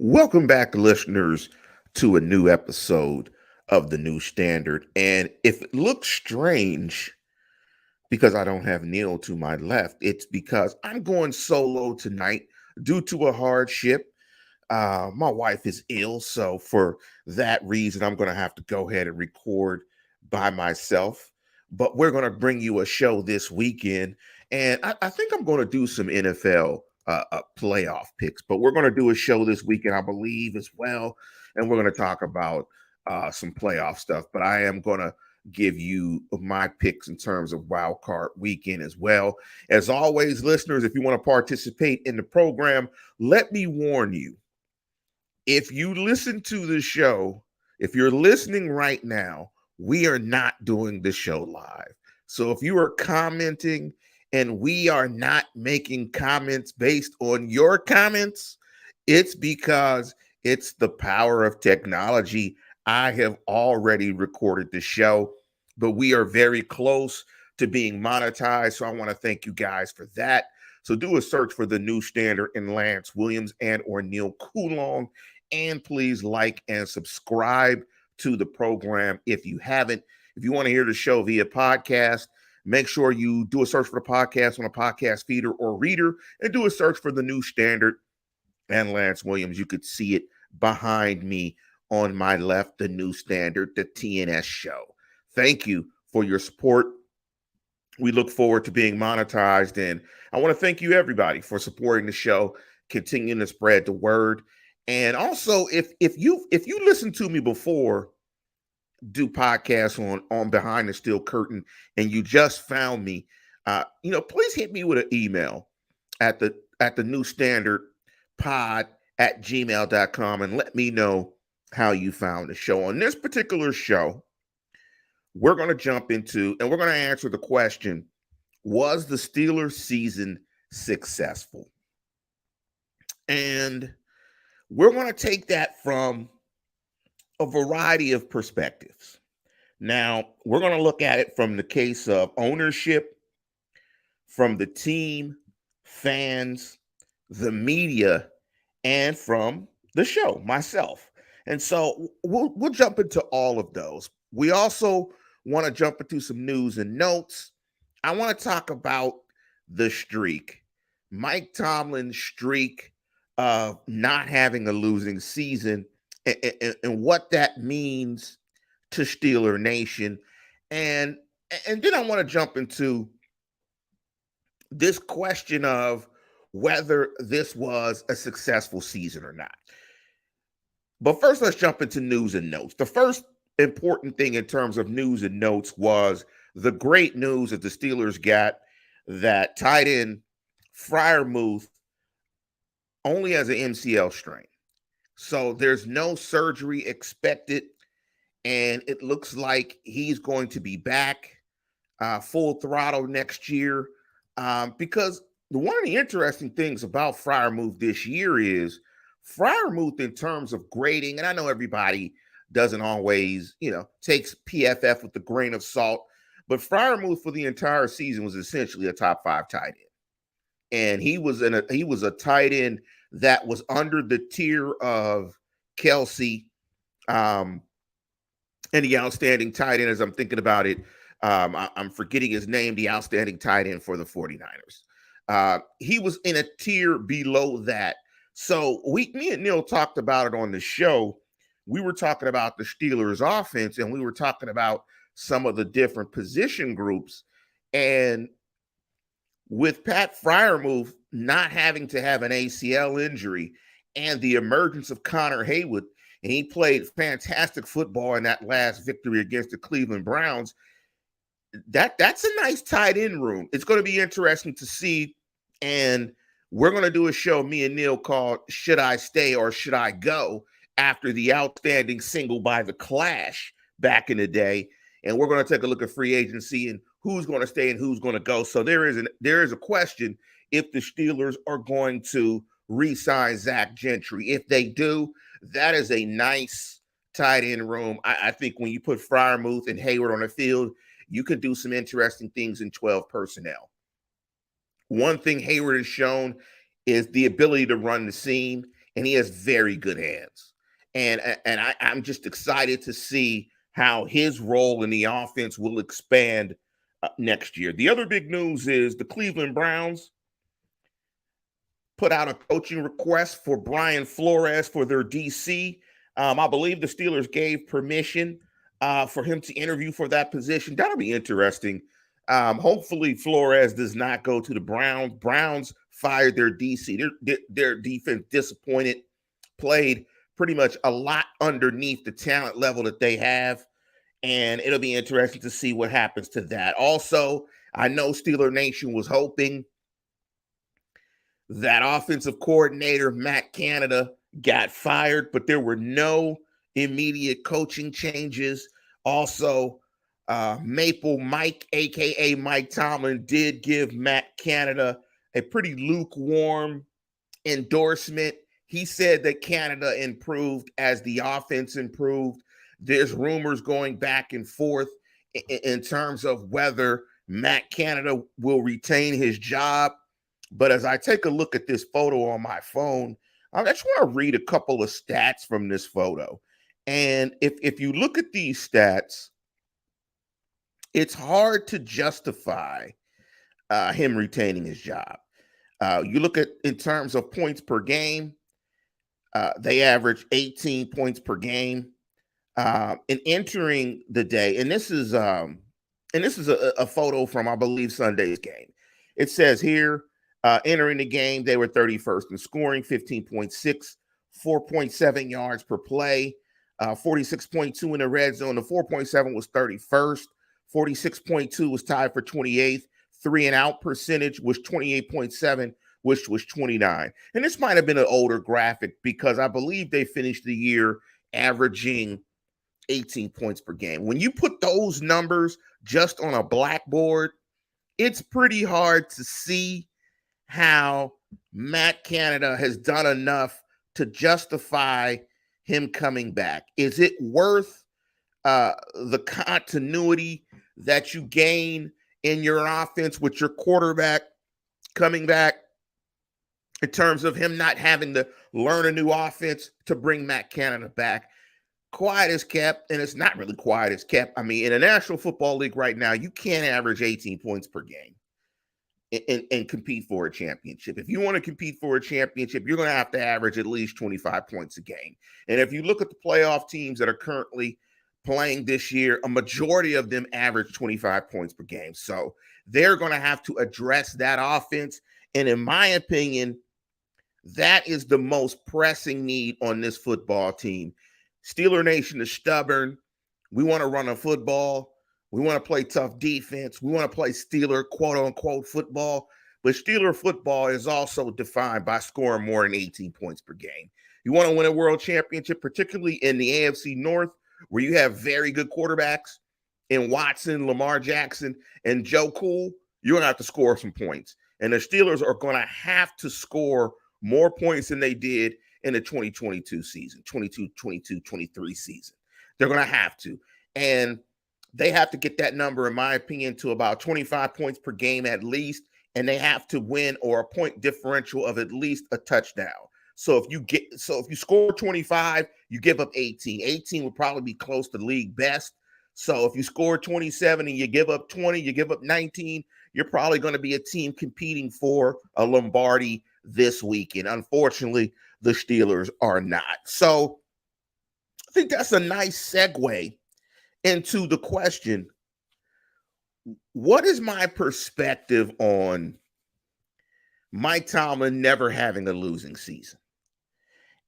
Welcome back, listeners, to a new episode of the New Standard. And if it looks strange because I don't have Neil to my left, it's because I'm going solo tonight due to a hardship. My wife is ill, so for that reason, I'm going to have to go ahead and record by myself. But we're going to bring you a show this weekend, and I think I'm going to do some NFL playoff picks. But we're going to do a show this weekend, I believe, as well, and we're going to talk about some playoff stuff. But I am going to give you my picks in terms of wild card weekend as well. As always, listeners, if you want to participate in the program, let me warn you, if you listen to the show, if you're listening right now, we are not doing the show live. So if you are commenting and we are not making comments based on your comments, it's because it's the power of technology. I have already recorded the show, but we are very close to being monetized. So I want to thank you guys for that. So do a search for the New Standard in Lance Williams and or Neil Coulon, and please like and subscribe to the program if you haven't. If you want to hear the show via podcast, make sure you do a search for the podcast on a podcast feeder or reader and do a search for the New Standard and Lance Williams. You could see it behind me on my left, the New Standard, the TNS show. Thank you for your support. We look forward to being monetized, and I want to thank you, everybody, for supporting the show, continuing to spread the word. And also, if you listened to me before, do podcasts on Behind the Steel Curtain, and you just found me, please hit me with an email at the New Standard Pod at gmail.com and let me know how you found the show. On this particular show, we're going to jump into and we're going to answer the question: was the Steelers season successful? And we're going to take that from a variety of perspectives. Now, we're going to look at it from the case of ownership, from the team, fans, the media, and from the show, myself. And so we'll jump into all of those. We also want to jump into some news and notes. I want to talk about the streak, Mike Tomlin's streak of not having a losing season, and what that means to Steeler Nation. And then I want to jump into this question of whether this was a successful season or not. But first, let's jump into news and notes. The first important thing in terms of news and notes was the great news that the Steelers got that tight end Freiermuth only has an MCL strain. So there's no surgery expected, and it looks like he's going to be back full throttle next year. Because one of the interesting things about Freiermuth this year is Freiermuth, in terms of grading, and I know everybody doesn't always, takes PFF with a grain of salt, but Freiermuth for the entire season was essentially a top 5 tight end. And he was a tight end that was under the tier of Kelsey, and the outstanding tight end, as I'm thinking about it, I'm forgetting his name, the outstanding tight end for the 49ers. He was in a tier below that. So me and Neil talked about it on the show. We were talking about the Steelers offense, and we were talking about some of the different position groups. And with Pat Freiermuth not having to have an ACL injury and the emergence of Connor Haywood, and he played fantastic football in that last victory against the Cleveland Browns, that's a nice tight end room. It's going to be interesting to see, and we're going to do a show, me and Neil, called Should I Stay or Should I Go, after the outstanding single by The Clash back in the day. And we're going to take a look at free agency and who's going to stay and who's going to go. So there is a question if the Steelers are going to re-sign Zach Gentry. If they do, that is a nice tight end room. I think when you put Freiermuth and Hayward on the field, you can do some interesting things in 12 personnel. One thing Hayward has shown is the ability to run the seam and he has very good hands. And I'm just excited to see how his role in the offense will expand next year. The other big news is the Cleveland Browns put out a coaching request for Brian Flores for their DC. I believe the Steelers gave permission for him to interview for that position. That'll be interesting. Hopefully Flores does not go to the Browns. Browns fired their DC. Their defense disappointed, played pretty much a lot underneath the talent level that they have. And it'll be interesting to see what happens to that. Also, I know Steeler Nation was hoping that offensive coordinator, Matt Canada, got fired, but there were no immediate coaching changes. Also, Maple Mike, a.k.a. Mike Tomlin, did give Matt Canada a pretty lukewarm endorsement. He said that Canada improved as the offense improved. There's rumors going back and forth in terms of whether Matt Canada will retain his job. But as I take a look at this photo on my phone, I just want to read a couple of stats from this photo. And if you look at these stats, it's hard to justify him retaining his job. You look at in terms of points per game, they average 18 points per game. In entering the day, and this is a photo from, I believe, Sunday's game. It says here, entering the game, they were 31st in scoring, 15.6, 4.7 yards per play, 46.2 in the red zone. The 4.7 was 31st. 46.2 was tied for 28th. 3-and-out percentage was 28.7, which was 29. And this might have been an older graphic because I believe they finished the year averaging 18 points per game. When you put those numbers just on a blackboard, it's pretty hard to see how Matt Canada has done enough to justify him coming back. Is it worth the continuity that you gain in your offense with your quarterback coming back, in terms of him not having to learn a new offense to bring Matt Canada back? Quiet as kept, and it's not really quiet as kept. I mean, in a National Football League right now, you can't average 18 points per game and compete for a championship. If you want to compete for a championship, you're going to have to average at least 25 points a game. And if you look at the playoff teams that are currently playing this year, a majority of them average 25 points per game. So they're going to have to address that offense. And in my opinion, that is the most pressing need on this football team. Steeler Nation is stubborn. We want to run a football. We want to play tough defense. We want to play Steeler, quote-unquote, football. But Steeler football is also defined by scoring more than 18 points per game. You want to win a world championship, particularly in the AFC North, where you have very good quarterbacks in Watson, Lamar Jackson, and Joe Cool, you're going to have to score some points. And the Steelers are going to have to score more points than they did in the 2022 season, 23 season. They're going to have to. And they have to get that number, in my opinion, to about 25 points per game at least. And they have to win or a point differential of at least a touchdown. So if you score 25, you give up 18. 18 would probably be close to league best. So if you score 27 and you give up 20, you give up 19, you're probably going to be a team competing for a Lombardi this weekend. Unfortunately, the Steelers are not. So I think that's a nice segue into the question, what is my perspective on Mike Tomlin never having a losing season?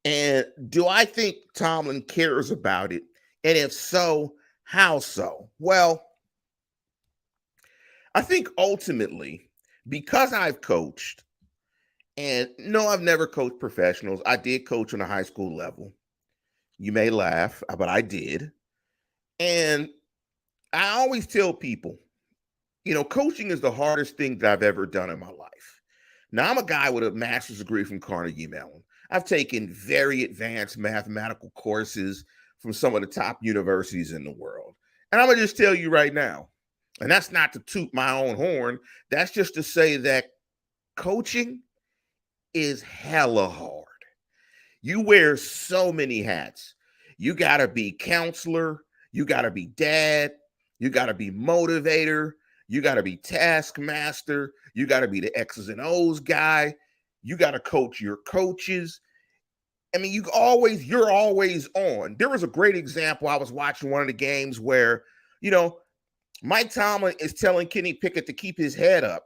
And do I think Tomlin cares about it? And if so, how so? Well, I think ultimately, because I've coached, and no, I've never coached professionals. I did coach on a high school level. You may laugh, but I did. And I always tell people, coaching is the hardest thing that I've ever done in my life. Now, I'm a guy with a master's degree from Carnegie Mellon. I've taken very advanced mathematical courses from some of the top universities in the world. And I'm going to just tell you right now, and that's not to toot my own horn, that's just to say that coaching is hella hard. You wear so many hats. You got to be counselor. You got to be dad. You got to be motivator. You got to be taskmaster. You got to be the X's and O's guy. You got to coach your coaches. I mean, you're always on. There was a great example. I was watching one of the games where, Mike Tomlin is telling Kenny Pickett to keep his head up.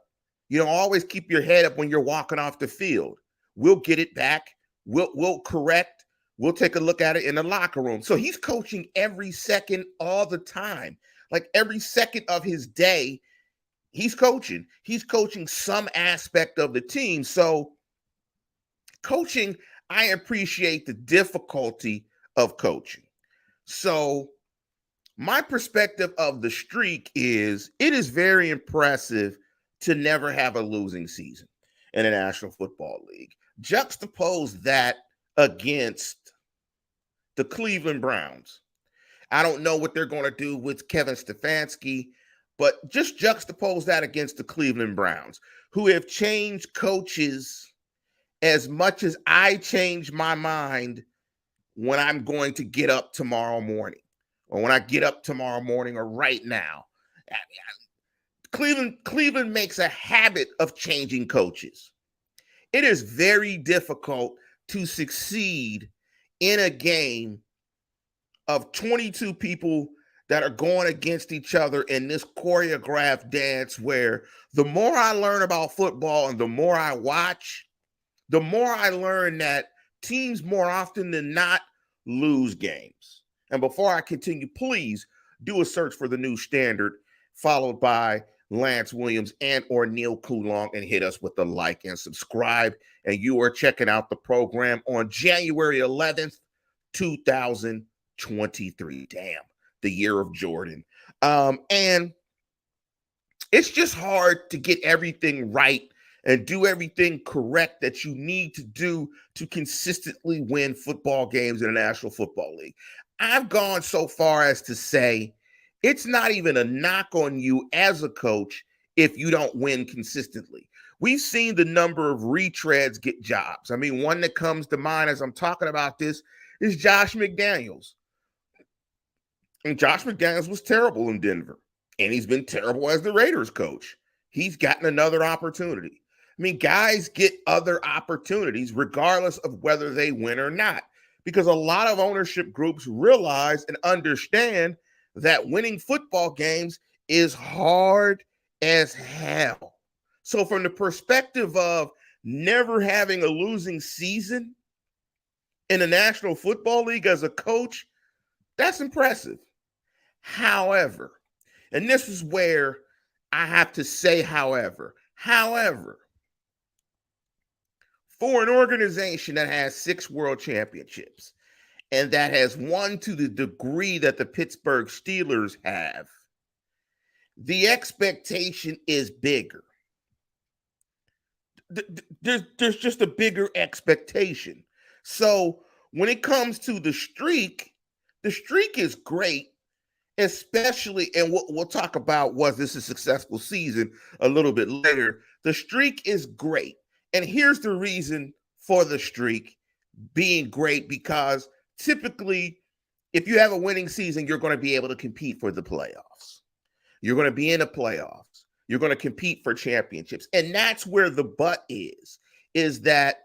Always keep your head up when you're walking off the field. We'll get it back. We'll correct. We'll take a look at it in the locker room. So he's coaching every second, all the time. Like every second of his day, he's coaching. He's coaching some aspect of the team. So coaching, I appreciate the difficulty of coaching. So my perspective of the streak is it is very impressive to never have a losing season in the National Football League. Juxtapose that against the Cleveland Browns. I don't know what they're going to do with Kevin Stefanski, but just juxtapose that against the Cleveland Browns, who have changed coaches as much as I change my mind when I'm going to get up tomorrow morning, or when I get up tomorrow morning, or right now. Cleveland makes a habit of changing coaches. It is very difficult to succeed in a game of 22 people that are going against each other in this choreographed dance, where the more I learn about football and the more I watch, the more I learn that teams more often than not lose games. And before I continue, please do a search for The New Standard, followed by Lance Williams and or Neil Coulon, and hit us with the like and subscribe. And you are checking out the program on January 11th, 2023. Damn, the year of Jordan. And it's just hard to get everything right and do everything correct that you need to do to consistently win football games in the National Football League. I've gone so far as to say it's not even a knock on you as a coach if you don't win consistently. We've seen the number of retreads get jobs. I mean, one that comes to mind as I'm talking about this is Josh McDaniels. And Josh McDaniels was terrible in Denver, and he's been terrible as the Raiders coach. He's gotten another opportunity. I mean, guys get other opportunities regardless of whether they win or not, because a lot of ownership groups realize and understand that winning football games is hard as hell. So from the perspective of never having a losing season in the National Football League as a coach, that's impressive. However, and this is where I have to say however, for an organization that has 6 world championships and that has won to the degree that the Pittsburgh Steelers have, the expectation is bigger. There's just a bigger expectation. So when it comes to the streak is great, especially, and we'll talk about was this a successful season a little bit later. The streak is great. And here's the reason for the streak being great, because typically, if you have a winning season, you're going to be able to compete for the playoffs. You're going to be in the playoffs. You're going to compete for championships. And that's where the but is that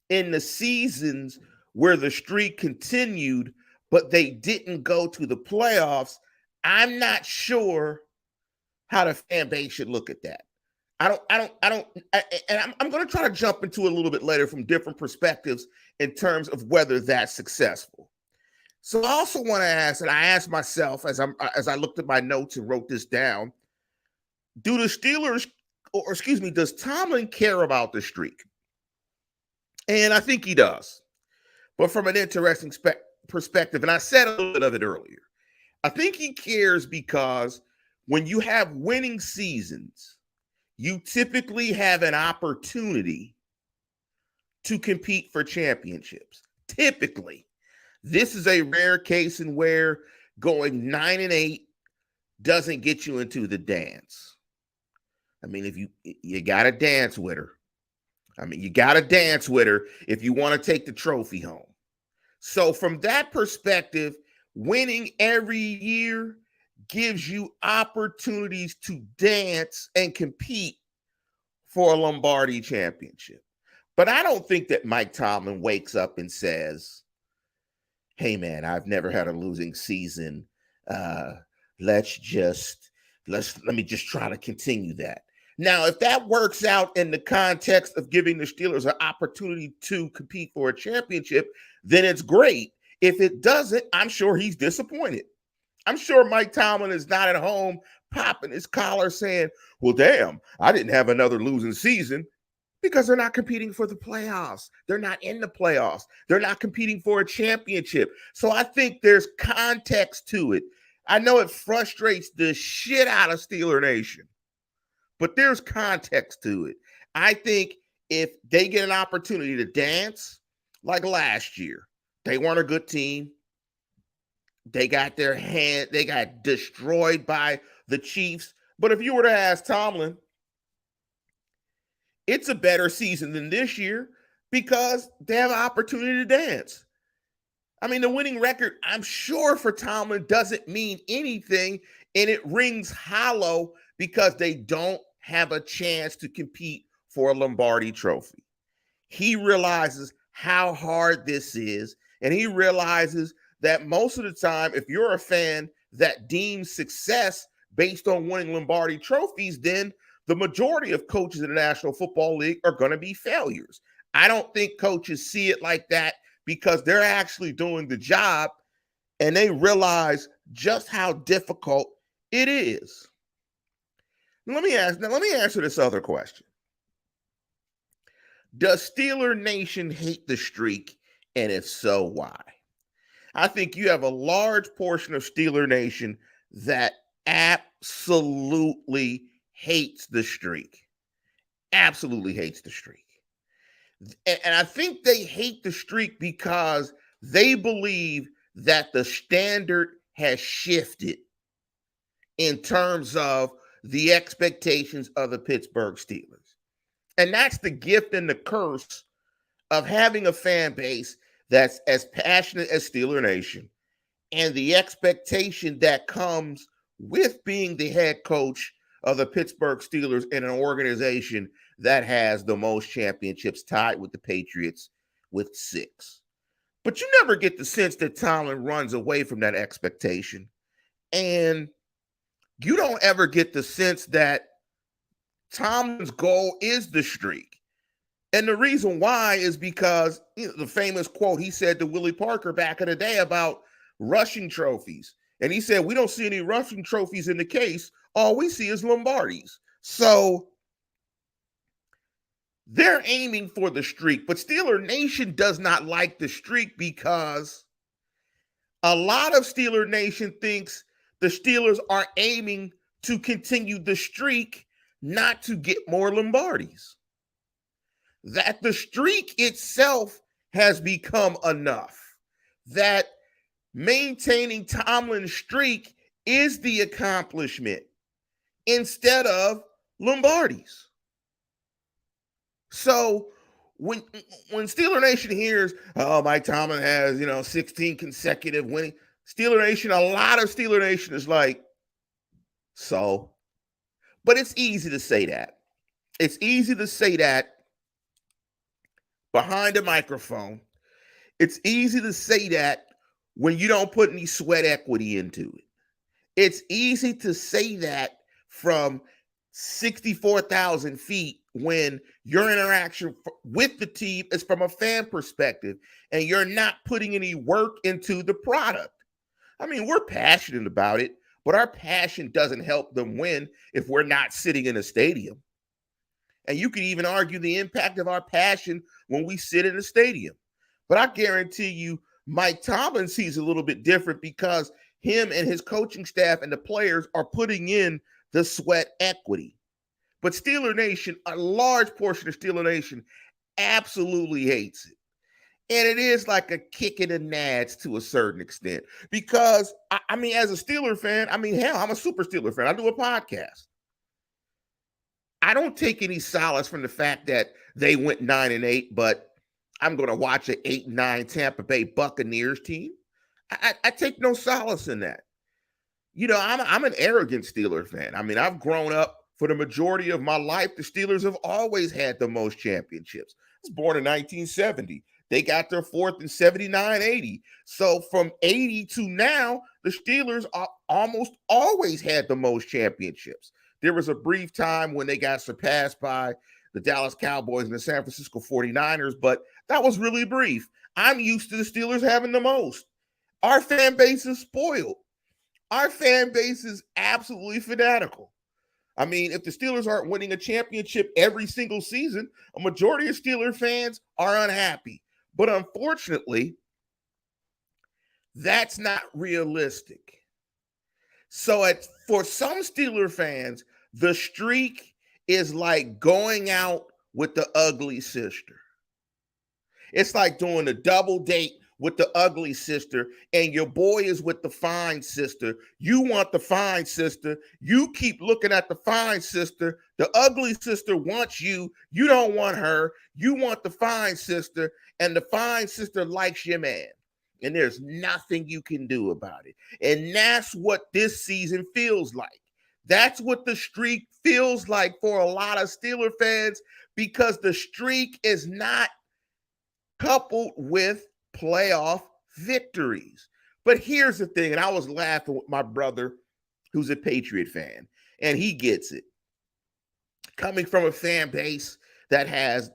in the seasons where the streak continued, but they didn't go to the playoffs, I'm not sure how the fan base should look at that. I'm going to try to jump into a little bit later from different perspectives in terms of whether that's successful. So I also want to ask, and I asked myself as I looked at my notes and wrote this down, does Tomlin care about the streak? And I think he does. But from an interesting perspective, and I said a little bit of it earlier, I think he cares because when you have winning seasons, you typically have an opportunity to compete for championships. Typically, this is a rare case in where going 9-8 doesn't get you into the dance. I mean, if you got to dance with her, I mean, you got to dance with her if you want to take the trophy home. So from that perspective, winning every year gives you opportunities to dance and compete for a Lombardi championship. But I don't think that Mike Tomlin wakes up and says, hey man, I've never had a losing season. Uh, let's just let me just try to continue that. Now, if that works out in the context of giving the Steelers an opportunity to compete for a championship, then it's great. If it doesn't, I'm sure he's disappointed. I'm sure Mike Tomlin is not at home popping his collar saying, well, damn, I didn't have another losing season, because they're not competing for the playoffs. They're not in the playoffs. They're not competing for a championship. So I think there's context to it. I know it frustrates the shit out of Steeler Nation, but there's context to it. I think if they get an opportunity to dance like last year, they weren't a good team. They got destroyed by the Chiefs. But if you were to ask Tomlin, it's a better season than this year because they have an opportunity to dance. I mean, the winning record, I'm sure for Tomlin doesn't mean anything, and it rings hollow because they don't have a chance to compete for a Lombardi trophy. He realizes how hard this is, and he realizes that most of the time, if you're a fan that deems success based on winning Lombardi trophies, then the majority of coaches in the National Football League are going to be failures. I don't think coaches see it like that because they're actually doing the job and they realize just how difficult it is. Let me answer this other question. Does Steeler Nation hate the streak? And if so, why? I think you have a large portion of Steeler Nation that absolutely hates the streak. Absolutely hates the streak. And I think they hate the streak because they believe that the standard has shifted in terms of the expectations of the Pittsburgh Steelers. And that's the gift and the curse of having a fan base that's as passionate as Steeler Nation and the expectation that comes with being the head coach of the Pittsburgh Steelers in an organization that has the most championships, tied with the Patriots with 6. But you never get the sense that Tomlin runs away from that expectation. And you don't ever get the sense that Tomlin's goal is the streak. And the reason why is because the famous quote he said to Willie Parker back in the day about rushing trophies. And he said, we don't see any rushing trophies in the case. All we see is Lombardis. So they're aiming for the streak. But Steeler Nation does not like the streak because a lot of Steeler Nation thinks the Steelers are aiming to continue the streak, not to get more Lombardis. That the streak itself has become enough. That maintaining Tomlin's streak is the accomplishment instead of Lombardis. So when Steeler Nation hears, oh, Mike Tomlin has, 16 consecutive winning, Steeler Nation, a lot of Steeler Nation is like, so. But it's easy to say that. It's easy to say that behind a microphone. It's easy to say that when you don't put any sweat equity into it. It's easy to say that from 64,000 feet when your interaction with the team is from a fan perspective and you're not putting any work into the product. I mean, we're passionate about it, but our passion doesn't help them win if we're not sitting in a stadium. And you could even argue the impact of our passion when we sit in a stadium. But I guarantee you, Mike Tomlin sees a little bit different because him and his coaching staff and the players are putting in the sweat equity. But Steeler Nation, a large portion of Steeler Nation absolutely hates it. And it is like a kick in the nads to a certain extent. Because, I mean, as a Steeler fan, hell, I'm a super Steeler fan. I do a podcast. I don't take any solace from the fact that they went 9-8, but I'm going to watch an 8-9 Tampa Bay Buccaneers team. I take no solace in that. I'm an arrogant Steelers fan. I mean, I've grown up for the majority of my life. The Steelers have always had the most championships. I was born in 1970. They got their fourth in 79, 80. So from 80 to now, the Steelers almost always had the most championships. There was a brief time when they got surpassed by the Dallas Cowboys and the San Francisco 49ers, but that was really brief. I'm used to the Steelers having the most. Our fan base is spoiled. Our fan base is absolutely fanatical. I mean, if the Steelers aren't winning a championship every single season, a majority of Steelers fans are unhappy. But unfortunately, that's not realistic. So for some Steeler fans, the streak is like going out with the ugly sister. It's like doing a double date with the ugly sister, and your boy is with the fine sister. You want the fine sister. You keep looking at the fine sister. The ugly sister wants you. You don't want her. You want the fine sister, and the fine sister likes your man. And there's nothing you can do about it. And that's what this season feels like. That's what the streak feels like for a lot of Steeler fans, because the streak is not coupled with playoff victories. But here's the thing, and I was laughing with my brother who's a Patriot fan, and he gets it. Coming from a fan base that has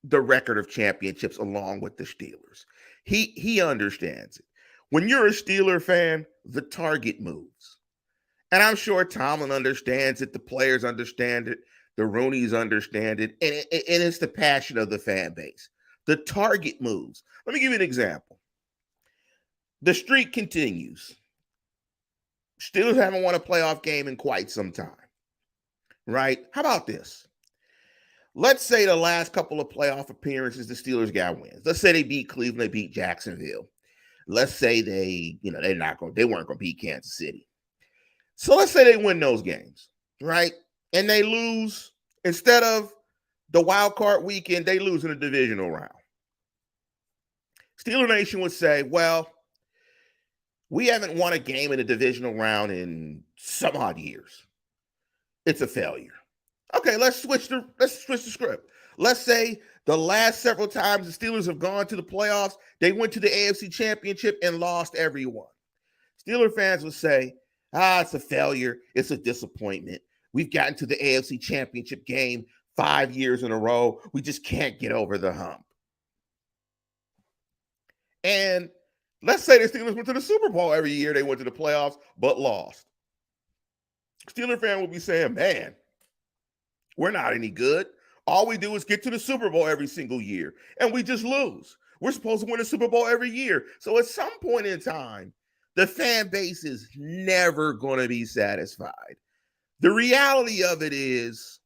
the record of championships along with the Steelers, he understands it. When you're a Steeler fan, the target moves. And I'm sure Tomlin understands it. The players understand it. The Rooneys understand it. And it's the passion of the fan base. The target moves. Let me give you an example. The streak continues. Steelers haven't won a playoff game in quite some time, right? How about this? Let's say the last couple of playoff appearances, the Steelers got wins. Let's say they beat Cleveland, they beat Jacksonville. Let's say they weren't going to beat Kansas City. So let's say they win those games, right? And they lose, instead of the wild card weekend, they lose in the divisional round. SteelersNation would say, well, we haven't won a game in the divisional round in some odd years. It's a failure. Okay, let's switch the script. Let's say the last several times the Steelers have gone to the playoffs, they went to the AFC Championship and lost every one. Steeler fans would say, it's a failure. It's a disappointment. We've gotten to the AFC Championship game 5 years in a row. We just can't get over the hump. And let's say the Steelers went to the Super Bowl every year. They went to the playoffs, but lost. Steeler fan would be saying, man, we're not any good. All we do is get to the Super Bowl every single year, and we just lose. We're supposed to win a Super Bowl every year. So at some point in time, the fan base is never going to be satisfied. The reality of it is,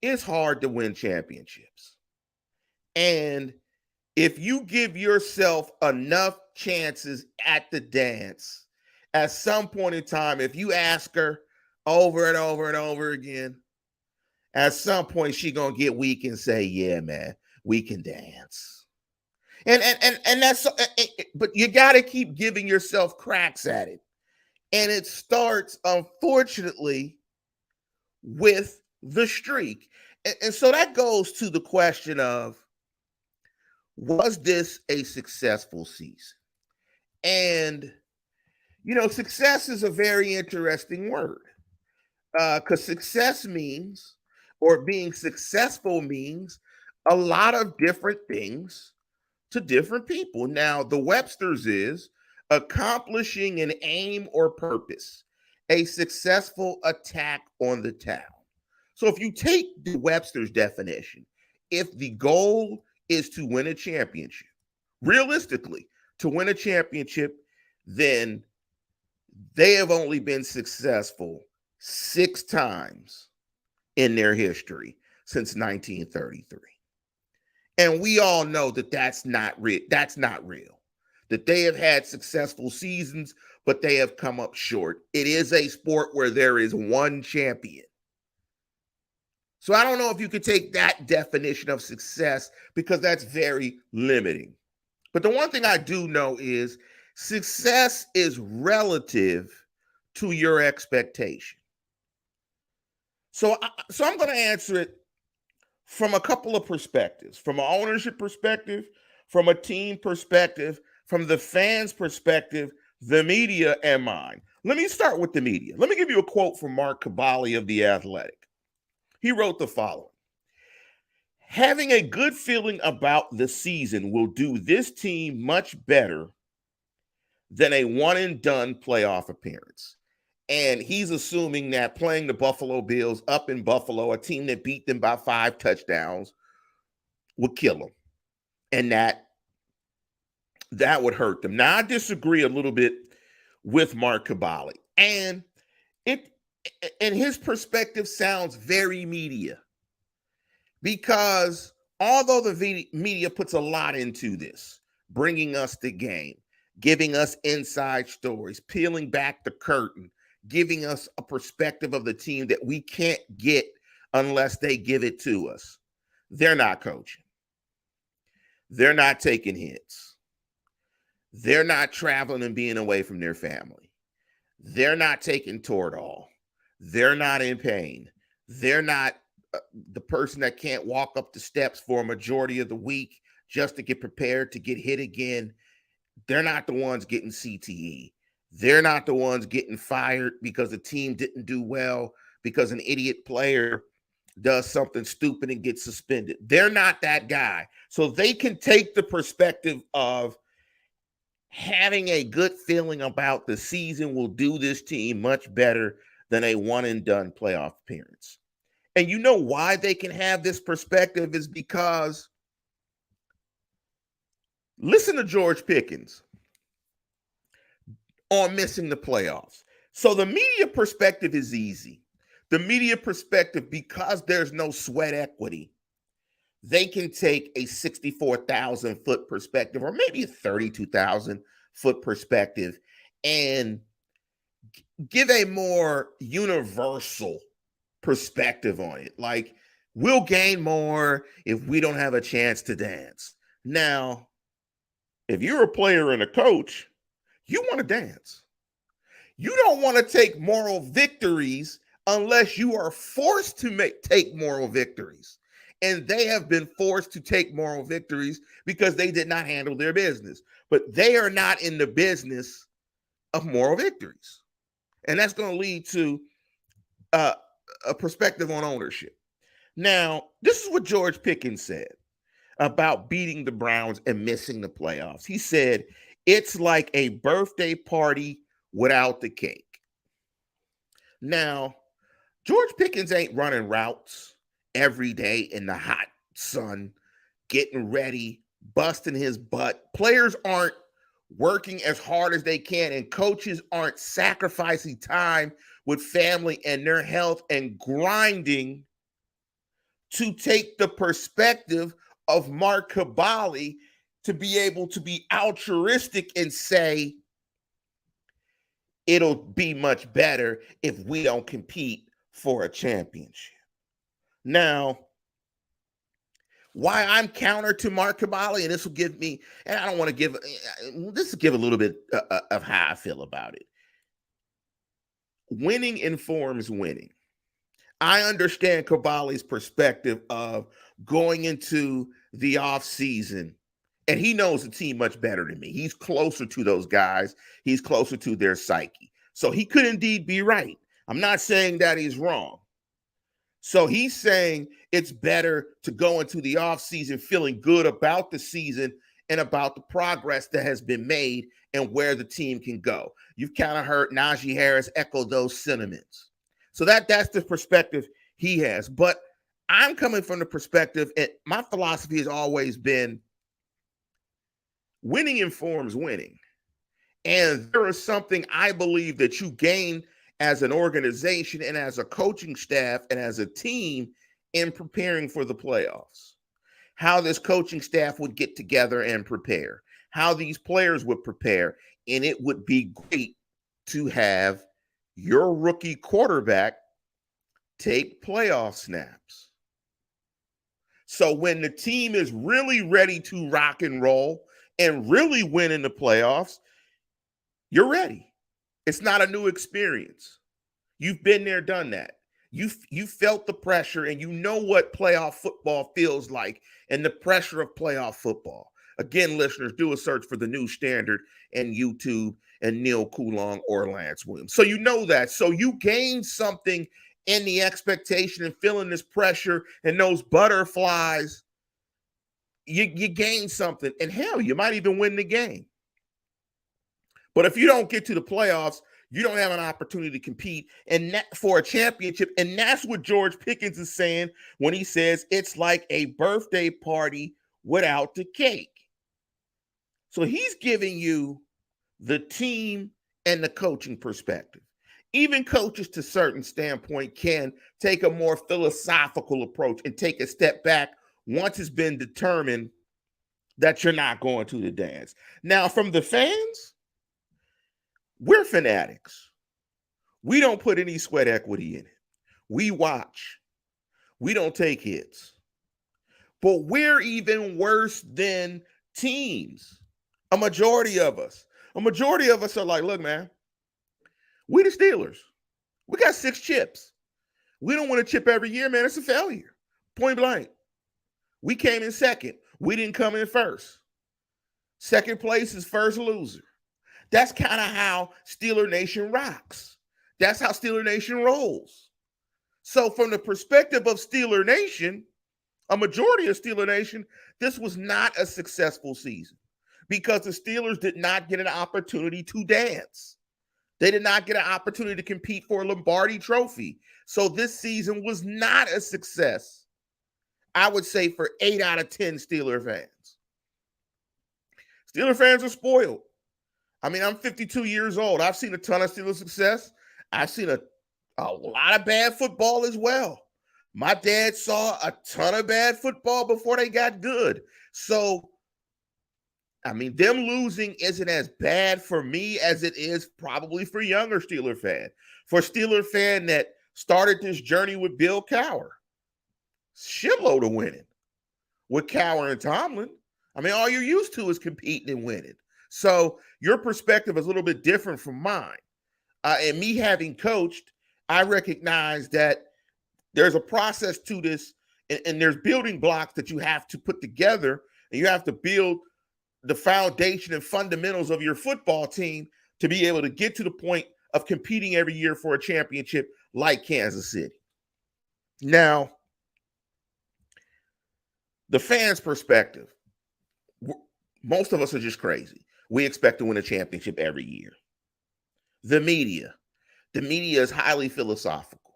it's hard to win championships. And if you give yourself enough chances at the dance, at some point in time, if you ask her over and over and over again, at some point she gonna get weak and say, yeah, man, we can dance. And that's, but you got to keep giving yourself cracks at it. And it starts, unfortunately, with the streak. And so that goes to the question of, was this a successful season? And, success is a very interesting word, because success means, or being successful means, a lot of different things to different people. Now, the Webster's is accomplishing an aim or purpose, a successful attack on the town. So if you take the Webster's definition, if the goal is to win a championship, realistically, to win a championship, then they have only been successful 6 times in their history since 1933. And we all know that that's not real. That's not real. That they have had successful seasons, but they have come up short. It is a sport where there is one champion. So I don't know if you could take that definition of success because that's very limiting. But the one thing I do know is success is relative to your expectation. So I'm going to answer it from a couple of perspectives, from an ownership perspective, from a team perspective, from the fans' perspective, the media, and mine. Let me start with the media. Let me give you a quote from Mark Caballi of The Athletic. He wrote the following: having a good feeling about the season will do this team much better than a one and done playoff appearance. And he's assuming that playing the Buffalo Bills up in Buffalo, a team that beat them by 5 touchdowns, would kill them. And that would hurt them. Now, I disagree a little bit with Mark Caballi. And his perspective sounds very media. Because although the media puts a lot into this, bringing us the game, giving us inside stories, peeling back the curtain, giving us a perspective of the team that we can't get unless they give it to us, they're not coaching. They're not taking hits. They're not traveling and being away from their family. They're not taking Toradol. They're not in pain. They're not the person that can't walk up the steps for a majority of the week just to get prepared to get hit again. They're not the ones getting CTE. They're not the ones getting fired because the team didn't do well, because an idiot player does something stupid and gets suspended. They're not that guy. So they can take the perspective of having a good feeling about the season will do this team much better than a one and done playoff appearance. And you know why they can have this perspective is because listen to George Pickens on missing the playoffs. So the media perspective is easy. The media perspective, because there's no sweat equity, they can take a 64,000 foot perspective or maybe a 32,000 foot perspective and give a more universal perspective on it. Like, we'll gain more if we don't have a chance to dance. Now, if you're a player and a coach, you want to dance. You don't want to take moral victories unless you are forced to take moral victories. And they have been forced to take moral victories because they did not handle their business. But they are not in the business of moral victories. And that's going to lead to a perspective on ownership. Now, this is what George Pickens said about beating the Browns and missing the playoffs. He said, it's like a birthday party without the cake. Now, George Pickens ain't running routes every day in the hot sun, getting ready, busting his butt. Players aren't working as hard as they can, and coaches aren't sacrificing time with family and their health and grinding to take the perspective of Mark Caballi to be able to be altruistic and say, it'll be much better if we don't compete for a championship. Now, why I'm counter to Mark Caballi, and this will give me, and I don't want to give, this will give a little bit of how I feel about it. Winning informs winning. I understand Caballi's perspective of going into the offseason, and he knows the team much better than me. He's closer to those guys. He's closer to their psyche. So he could indeed be right. I'm not saying that he's wrong. So he's saying it's better to go into the offseason feeling good about the season and about the progress that has been made and where the team can go. You've kind of heard Najee Harris echo those sentiments. So that's the perspective he has. But I'm coming from the perspective, and my philosophy has always been winning informs winning. And there is something I believe that you gain as an organization and as a coaching staff and as a team in preparing for the playoffs. How this coaching staff would get together and prepare, how these players would prepare. And it would be great to have your rookie quarterback take playoff snaps. So when the team is really ready to rock and roll and really win in the playoffs, you're ready. It's not a new experience. You've been there, done that. You felt the pressure and you know what playoff football feels like and the pressure of playoff football. Again, listeners, do a search for the new standard and YouTube and Neil Coulon or Lance Williams. So you know that. So you gain something in the expectation and feeling this pressure and those butterflies. You gain something. And hell, you might even win the game. But if you don't get to the playoffs, you don't have an opportunity to compete and for a championship. And that's what George Pickens is saying when he says it's like a birthday party without the cake. So he's giving you the team and the coaching perspective. Even coaches to a certain standpoint can take a more philosophical approach and take a step back once it's been determined that you're not going to the dance. Now, from the fans, we're fanatics. We don't put any sweat equity in it. We watch. We don't take hits. But we're even worse than teams. A majority of us are like, look, man, we the Steelers. We got 6 chips. We don't win a chip every year, man. It's a failure. Point blank. We came in second. We didn't come in first. Second place is first loser. That's kind of how Steeler Nation rocks. That's how Steeler Nation rolls. So from the perspective of Steeler Nation, a majority of Steeler Nation, this was not a successful season because the Steelers did not get an opportunity to dance. They did not get an opportunity to compete for a Lombardi trophy. So this season was not a success, I would say, for 8 out of 10 Steeler fans. Steeler fans are spoiled. I mean, I'm 52 years old. I've seen a ton of Steelers success. I've seen a lot of bad football as well. My dad saw a ton of bad football before they got good. So, I mean, them losing isn't as bad for me as it is probably for younger Steeler fan. For a Steeler fan that started this journey with Bill Cowher, shitload of winning with Cowher and Tomlin. I mean, all you're used to is competing and winning. So your perspective is a little bit different from mine. And me having coached, I recognize that there's a process to this, and there's building blocks that you have to put together, and you have to build the foundation and fundamentals of your football team to be able to get to the point of competing every year for a championship like Kansas City. Now, the fans' perspective, most of us are just crazy. We expect to win a championship every year. The media is highly philosophical.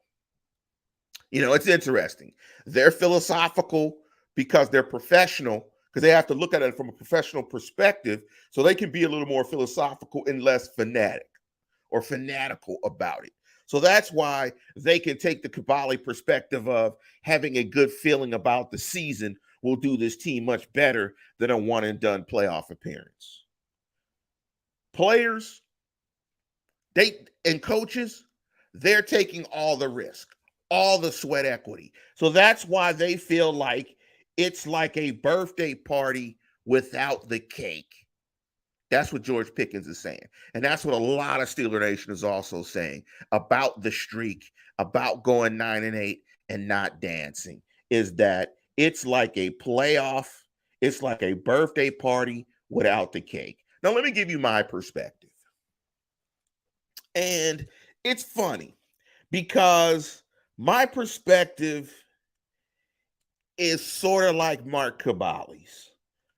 You know, it's interesting. They're philosophical because they're professional, because they have to look at it from a professional perspective, so they can be a little more philosophical and less fanatical about it. So that's why they can take the Kabali perspective of having a good feeling about the season will do this team much better than a one-and-done playoff appearance. Players, and coaches, they're taking all the risk, all the sweat equity. So that's why they feel like it's like a birthday party without the cake. That's what George Pickens is saying. And that's what a lot of Steeler Nation is also saying about the streak, about going 9-8 and not dancing, is that it's like a playoff, it's like a birthday party without the cake. Now, let me give you my perspective. And it's funny because my perspective is sort of like Mark Kabali's,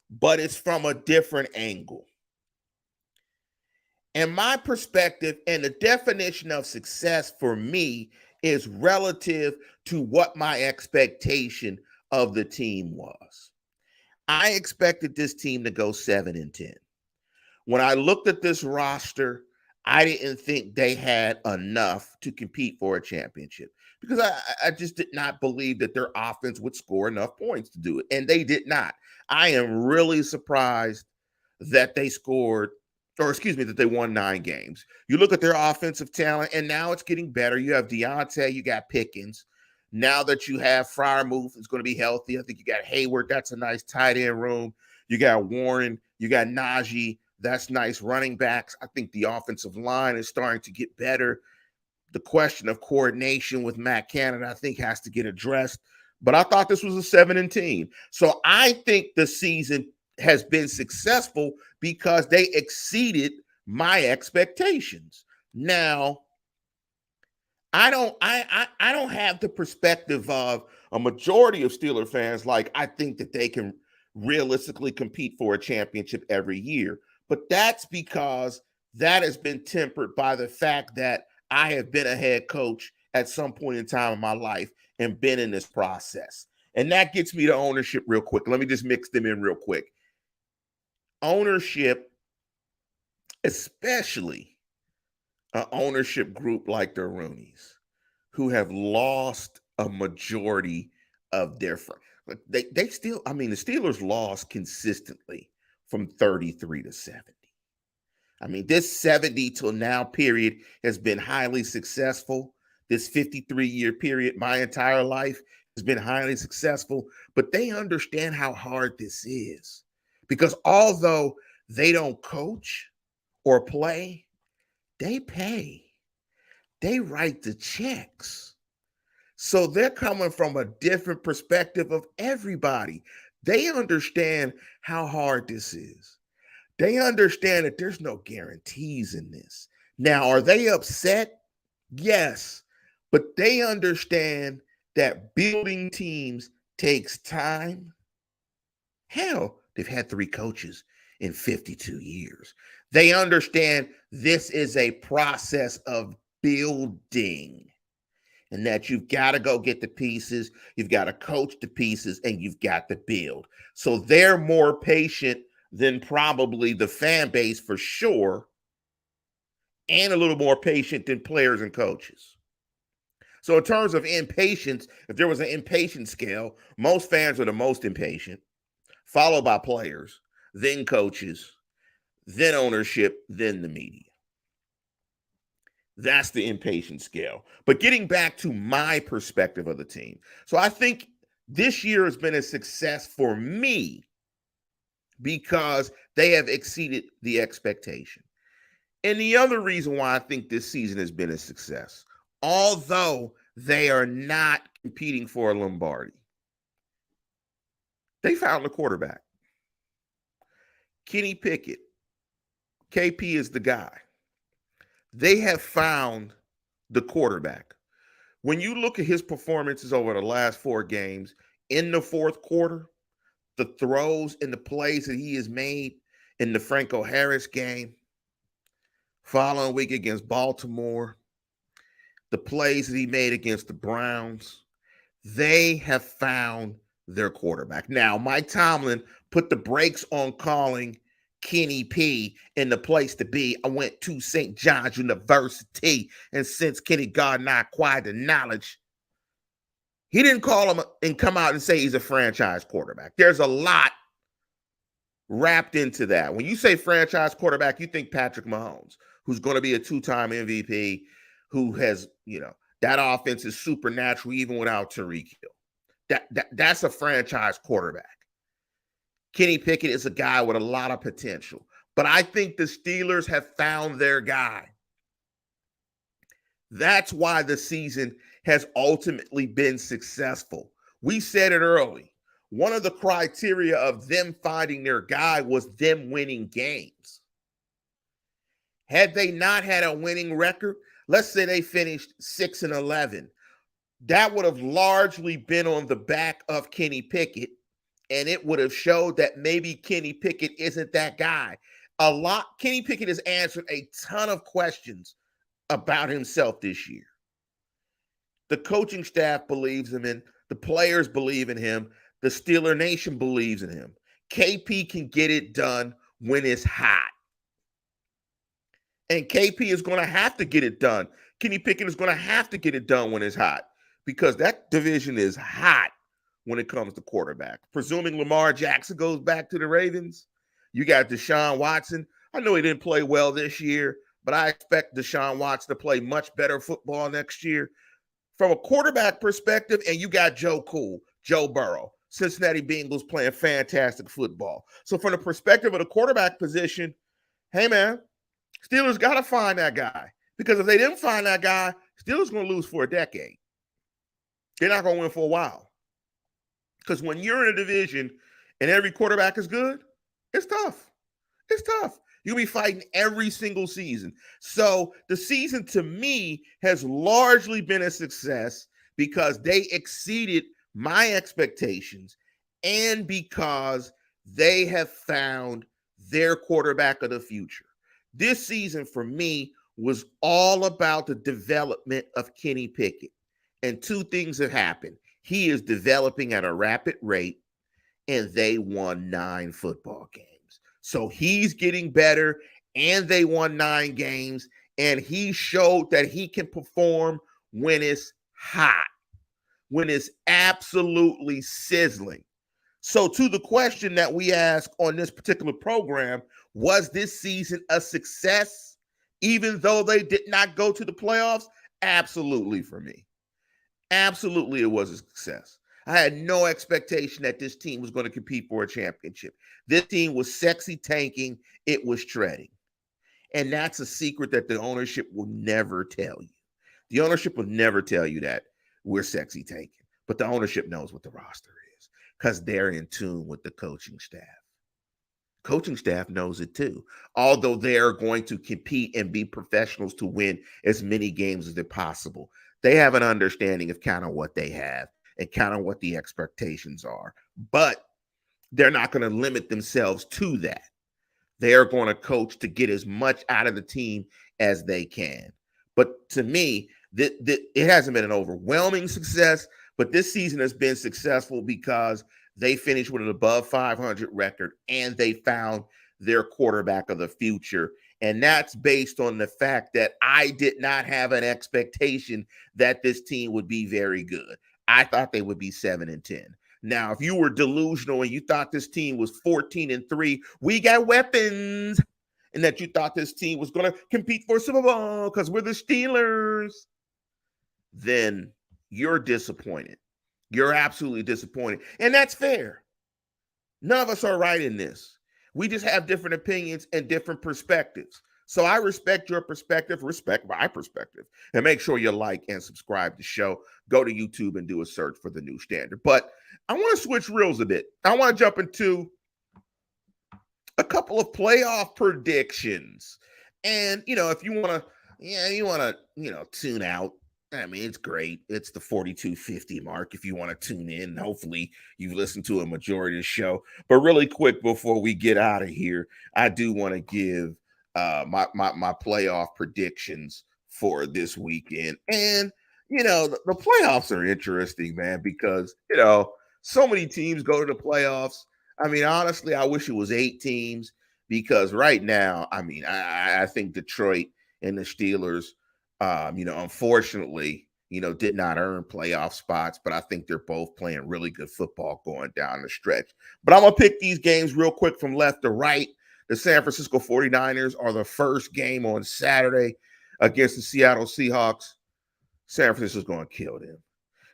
but it's from a different angle. And my perspective and the definition of success for me is relative to what my expectation of the team was. I expected this team to go 7-10. When I looked at this roster, I didn't think they had enough to compete for a championship because I just did not believe that their offense would score enough points to do it. And they did not. I am really surprised that they that they won 9 games. You look at their offensive talent, and now it's getting better. You have Deontay, you got Pickens. Now that you have Freiermuth, it's going to be healthy. I think you got Hayward. That's a nice tight end room. You got Warren. You got Najee. That's nice running backs. I think the offensive line is starting to get better. The question of coordination with Matt Canada, I think, has to get addressed. But I thought this was a 7-and team. So I think the season has been successful because they exceeded my expectations. Now, I don't have the perspective of a majority of Steeler fans. Like, I think that they can realistically compete for a championship every year. But that's because that has been tempered by the fact that I have been a head coach at some point in time in my life and been in this process. And that gets me to ownership real quick. Let me just mix them in real quick. Ownership, especially an ownership group like the Roonies, who have lost a majority of their they still, I mean, the Steelers lost consistently from 33 to 70. I mean, this 70 till now period has been highly successful. This 53-year period, my entire life, has been highly successful. But they understand how hard this is. Because although they don't coach or play, they pay. They write the checks. So they're coming from a different perspective of everybody. They understand how hard this is. They understand that there's no guarantees in this. Now, are they upset? Yes. But they understand that building teams takes time. Hell, they've had 3 coaches in 52 years. They understand this is a process of building and that you've got to go get the pieces, you've got to coach the pieces, and you've got to build. So they're more patient than probably the fan base for sure, and a little more patient than players and coaches. So in terms of impatience, if there was an impatience scale, most fans are the most impatient, followed by players, then coaches, then ownership, then the media. That's the impatience scale. But getting back to my perspective of the team. So I think this year has been a success for me because they have exceeded the expectation. And the other reason why I think this season has been a success, although they are not competing for a Lombardi, they found a quarterback. Kenny Pickett, KP is the guy. They have found the quarterback. When you look at his performances over the last 4 games, in the fourth quarter, the throws and the plays that he has made in the Franco Harris game, following week against Baltimore, the plays that he made against the Browns, they have found their quarterback. Now, Mike Tomlin put the brakes on calling Kenny P in the place to be. I went to St. John's University, and since Kenny Gardner acquired the knowledge, he didn't call him and come out and say he's a franchise quarterback. There's a lot wrapped into that. When you say franchise quarterback, you think Patrick Mahomes, who's going to be a 2-time MVP, who has, that offense is supernatural even without Tyreek Hill. That's a franchise quarterback. Kenny Pickett is a guy with a lot of potential. But I think the Steelers have found their guy. That's why the season has ultimately been successful. We said it early. One of the criteria of them finding their guy was them winning games. Had they not had a winning record, let's say they finished 6-11, that would have largely been on the back of Kenny Pickett, and it would have showed that maybe Kenny Pickett isn't that guy. Kenny Pickett has answered a ton of questions about himself this year. The coaching staff believes in him. The players believe in him. The SteelersNation believes in him. KP can get it done when it's hot. And KP is going to have to get it done. Kenny Pickett is going to have to get it done when it's hot because that division is hot when it comes to quarterback. Presuming Lamar Jackson goes back to the Ravens, you got Deshaun Watson. I know he didn't play well this year, but I expect Deshaun Watson to play much better football next year. From a quarterback perspective, and you got Joe Burrow, Cincinnati Bengals playing fantastic football. So from the perspective of the quarterback position, hey man, Steelers got to find that guy. Because if they didn't find that guy, Steelers going to lose for a decade. They're not going to win for a while. Because when you're in a division and every quarterback is good, it's tough. It's tough. You'll be fighting every single season. So the season to me has largely been a success because they exceeded my expectations and because they have found their quarterback of the future. This season for me was all about the development of Kenny Pickett. And two things have happened. He is developing at a rapid rate, and they won 9 football games. So he's getting better, and they won 9 games, and he showed that he can perform when it's hot, when it's absolutely sizzling. So to the question that we asked on this particular program, was this season a success, even though they did not go to the playoffs? Absolutely for me. Absolutely it was a success. I had no expectation that this team was going to compete for a championship. This team was sexy tanking. It was treading. And that's a secret that the ownership will never tell you. The ownership will never tell you that we're sexy tanking. But the ownership knows what the roster is because they're in tune with the coaching staff. Coaching staff knows it too. Although they're going to compete and be professionals to win as many games as possible, they have an understanding of kind of what they have and kind of what the expectations are. But they're not going to limit themselves to that. They are going to coach to get as much out of the team as they can. But to me, it hasn't been an overwhelming success, but this season has been successful because they finished with an above 500 record and they found their quarterback of the future. And that's based on the fact that I did not have an expectation that this team would be very good. I thought they would be 7-10. Now, if you were delusional and you thought this team was 14-3, we got weapons, and that you thought this team was going to compete for Super Bowl because we're the Steelers, then you're disappointed. You're absolutely disappointed. And that's fair. None of us are right in this. We just have different opinions and different perspectives. So I respect your perspective, respect my perspective, and make sure you like and subscribe to the show. Go to YouTube and do a search for The New Standard. But I want to switch reels a bit. I want to jump into a couple of playoff predictions. And, if you want to, tune out. I mean, it's great. It's the 4250 mark if you want to tune in. Hopefully you've listened to a majority of the show. But really quick before we get out of here, I do want to give my playoff predictions for this weekend. And, the playoffs are interesting, man, because, so many teams go to the playoffs. I mean, honestly, I wish it was 8 teams because right now, I mean, I think Detroit and the Steelers, unfortunately, did not earn playoff spots, but I think they're both playing really good football going down the stretch. But I'm going to pick these games real quick from left to right. The San Francisco 49ers are the first game on Saturday against the Seattle Seahawks. San Francisco's going to kill them.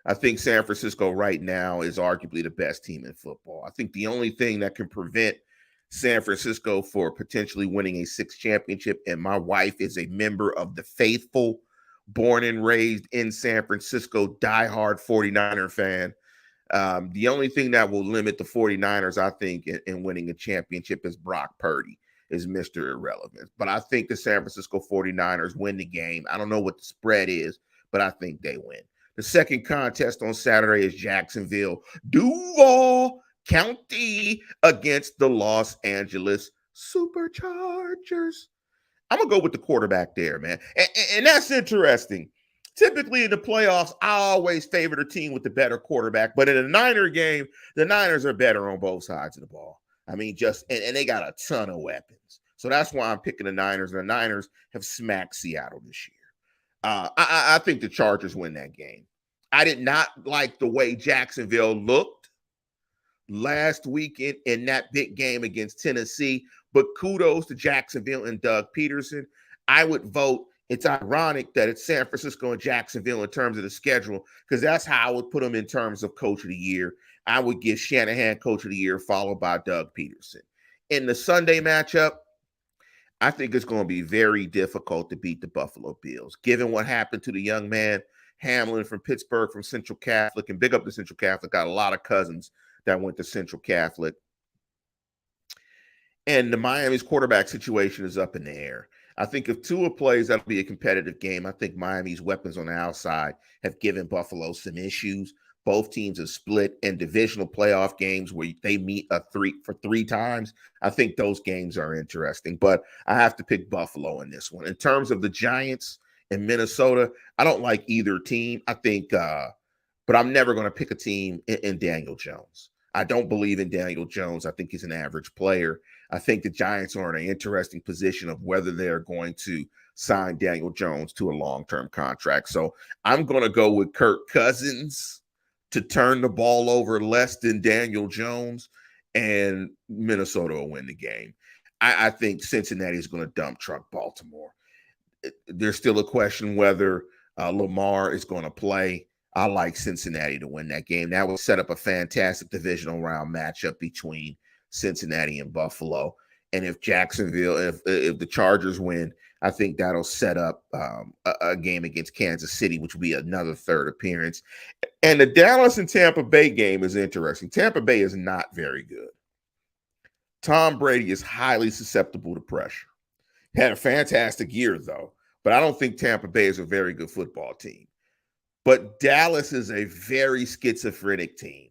I think San Francisco right now is arguably the best team in football. I think the only thing that can prevent San Francisco for potentially winning a 6th championship, and my wife is a member of the faithful, born and raised in San Francisco, diehard 49er fan. The only thing that will limit the 49ers, I think, in winning a championship is Brock Purdy, is Mr. Irrelevant. But I think the San Francisco 49ers win the game. I don't know what the spread is, but I think they win. The second contest on Saturday is Jacksonville, Duval County against the Los Angeles Superchargers. I'm going to go with the quarterback there, man. And that's interesting. Typically in the playoffs, I always favor the team with the better quarterback. But in a Niner game, the Niners are better on both sides of the ball. I mean, and they got a ton of weapons. So that's why I'm picking the Niners. And the Niners have smacked Seattle this year. I think the Chargers win that game. I did not like the way Jacksonville looked last weekend in that big game against Tennessee, but kudos to Jacksonville and Doug Peterson. I would vote It's ironic that it's San Francisco and Jacksonville in terms of the schedule, because that's how I would put them in terms of coach of the year. I would give Shanahan coach of the year, followed by Doug Peterson. In the Sunday matchup, I think it's going to be very difficult to beat the Buffalo Bills, given what happened to the young man Hamlin from Pittsburgh from Central Catholic. And big up to Central Catholic. Got a lot of cousins that went to Central Catholic. And the Miami's quarterback situation is up in the air. I think if Tua plays, that'll be a competitive game. I think Miami's weapons on the outside have given Buffalo some issues. Both teams have split in divisional playoff games where they meet three times. I think those games are interesting, but I have to pick Buffalo in this one. In terms of the Giants and Minnesota, I don't like either team. I think, but I'm never going to pick a team in Daniel Jones. I don't believe in Daniel Jones. I think he's an average player. I think the Giants are in an interesting position of whether they're going to sign Daniel Jones to a long-term contract. So I'm going to go with Kirk Cousins to turn the ball over less than Daniel Jones, and Minnesota will win the game. I think Cincinnati is going to dump truck Baltimore. There's still a question whether Lamar is going to play. I like Cincinnati to win that game. That would set up a fantastic divisional round matchup between Cincinnati and Buffalo. And if Jacksonville, if the Chargers win, I think that'll set up a game against Kansas City, which will be another third appearance. And the Dallas and Tampa Bay game is interesting. Tampa Bay is not very good. Tom Brady is highly susceptible to pressure. Had a fantastic year, though, but I don't think Tampa Bay is a very good football team. But Dallas is a very schizophrenic team,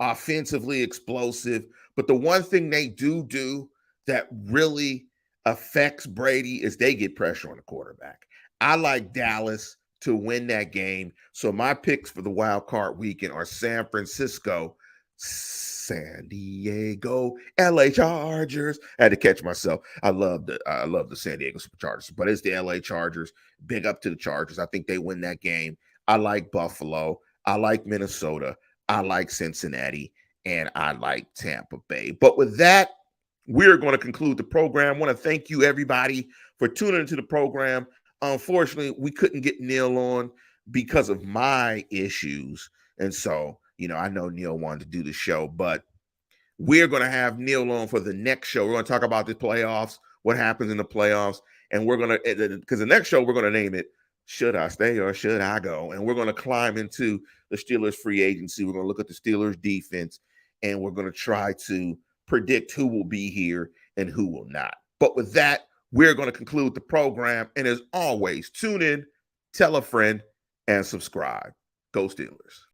offensively explosive. But the one thing they do that really affects Brady is they get pressure on the quarterback. I like Dallas to win that game. So my picks for the wild card weekend are San Francisco, San Diego, LA Chargers. I had to catch myself. I love the San Diego Chargers, but it's the LA Chargers. Big up to the Chargers. I think they win that game. I like Buffalo. I like Minnesota. I like Cincinnati. And I like Tampa Bay. But with that, we're going to conclude the program. I want to thank you, everybody, for tuning into the program. Unfortunately, we couldn't get Neil on because of my issues. And so, I know Neil wanted to do the show, but we're going to have Neil on for the next show. We're going to talk about the playoffs, what happens in the playoffs. And we're going to, because the next show, we're going to name it, Should I Stay or Should I Go? And we're going to climb into the Steelers free agency. We're going to look at the Steelers defense, and we're going to try to predict who will be here and who will not. But with that, we're going to conclude the program. And as always, tune in, tell a friend, and subscribe. Go Steelers.